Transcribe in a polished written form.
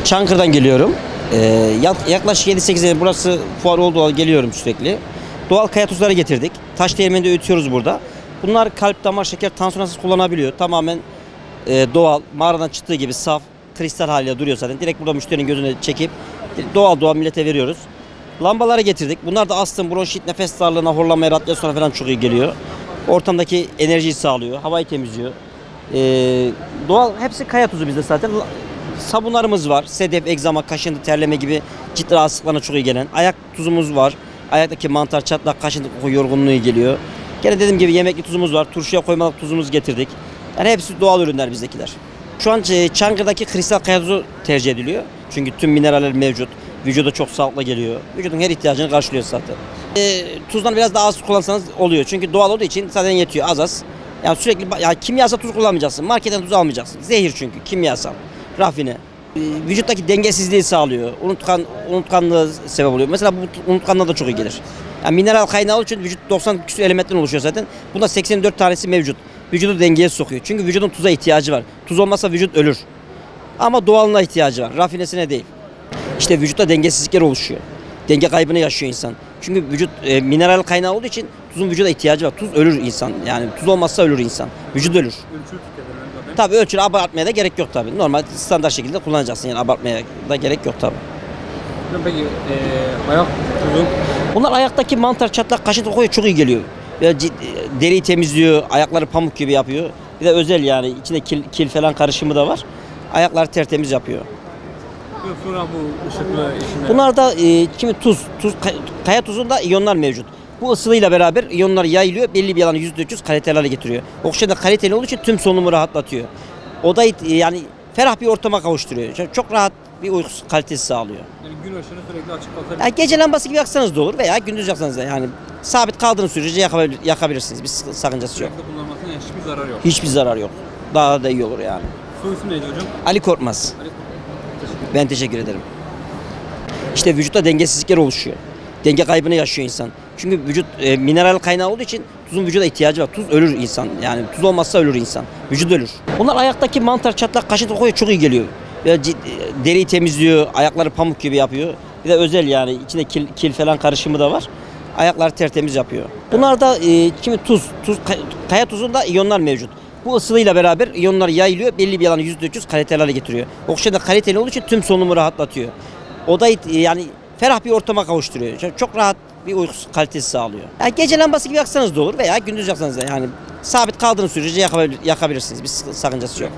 Çankırı'dan geliyorum. Yaklaşık 7-8 yıl burası fuar olduğu geliyorum sürekli. Doğal kaya tuzları getirdik. Taş değirmeninde öğütüyoruz burada. Bunlar kalp, damar, şeker, tansiyonsuz kullanabiliyor. Tamamen doğal, mağaradan çıktığı gibi saf, kristal haliyle duruyor zaten. Direkt burada müşterinin gözüne çekip doğal millete veriyoruz. Lambaları getirdik. Bunlar da astım, bronşit, nefes darlığına, horlamaya, radyasyona falan çok iyi geliyor. Ortamdaki enerjiyi sağlıyor, havayı temizliyor. Doğal, hepsi kaya tuzu bizde zaten. Sabunlarımız var. Sedef, egzama, kaşıntı, terleme gibi cilt rahatsızlıklarına çok iyi gelen. Ayak tuzumuz var. Ayaktaki mantar, çatlak, kaşıntı, koku, yorgunluğu geliyor. Gene dediğim gibi yemekli tuzumuz var. Turşuya koymalık tuzumuz getirdik. Yani hepsi doğal ürünler bizdekiler. Şu an Çankırı'daki kristal kaya tuzu tercih ediliyor. Çünkü tüm mineraller mevcut. Vücuda çok sağlıklı geliyor. Vücudun her ihtiyacını karşılıyor zaten. Tuzdan biraz daha az kullansanız oluyor. Çünkü doğal olduğu için zaten yetiyor az. Yani sürekli kimyasal tuz kullanmayacaksın. Marketten tuz almayacaksın. Zehir çünkü kimyasal. Rafine. Vücuttaki dengesizliği sağlıyor. Unutkanlığı sebep oluyor. Mesela bu unutkanlığa da çok iyi gelir. Yani mineral kaynağı için vücut 90 küsur elementten oluşuyor zaten. Bunda 84 tanesi mevcut. Vücudu dengeye sokuyor. Çünkü vücudun tuza ihtiyacı var. Tuz olmazsa vücut ölür. Ama doğalına ihtiyacı var. Rafinesine değil. İşte vücutta dengesizlikler oluşuyor. Denge kaybını yaşıyor insan. Çünkü vücut mineral kaynağı olduğu için tuzun vücuda ihtiyacı var. Tuz ölür insan. Yani tuz olmazsa ölür insan. Vücut ölür. Tabii ölçülü abartmaya da gerek yok tabii. Normal standart şekilde kullanacaksın. Yani abartmaya da gerek yok tabii. Peki ayak tuzu? Bunlar ayaktaki mantar, çatlak, kaşıntı, kokuya çok iyi geliyor. Deriyi temizliyor, ayakları pamuk gibi yapıyor. Bir de özel yani içinde kil falan karışımı da var. Ayakları tertemiz yapıyor. Sonra bu ışıklı işine. Bunlarda kimi kaya tuzunda iyonlar mevcut. Bu ısılıyla beraber iyonlar yayılıyor. Belli bir alanı %300 kaliteli hale getiriyor. Oksijen de kaliteli olduğu için tüm solunumu rahatlatıyor. Odayı yani ferah bir ortama kavuşturuyor. Çok rahat bir uyku kalitesi sağlıyor. Yani gün ışığını sürekli açık kalsa. Yani gece lambası gibi yaksanız da olur veya gündüz yaksanız da yani sabit kaldığınız sürece yakabilirsiniz. Bir sakıncası yok. Sürekli kullanmasına hiçbir zarar yok. Hiçbir zarar yok. Daha da iyi olur yani. Soy isim neydi hocam? Ali Korkmaz. Ali. Ben teşekkür ederim. İşte vücutta dengesizlikler oluşuyor. Denge kaybını yaşıyor insan. Çünkü vücut mineral kaynağı olduğu için tuzun vücuda ihtiyacı var. Tuz ölür insan. Yani tuz olmazsa ölür insan. Vücut ölür. Bunlar ayaktaki mantar, çatlak, kaşıntı, kokuya çok iyi geliyor. Deriyi temizliyor, ayakları pamuk gibi yapıyor. Bir de özel yani içinde kil falan karışımı da var. Ayakları tertemiz yapıyor. Bunlarda kimi kaya tuzunda iyonlar mevcut. Bu ısılıyla beraber iyonlar yayılıyor. Belli bir alanı %300 kaliteli hale getiriyor. Oksijen de kaliteli olduğu için tüm solunumu rahatlatıyor. Odayı yani ferah bir ortama kavuşturuyor. Çok rahat bir uyku kalitesi sağlıyor. Yani gece lambası gibi yaksanız da olur veya gündüz yaksanız da yani sabit kaldığınız sürece yakabilirsiniz. Bir sakıncası yok.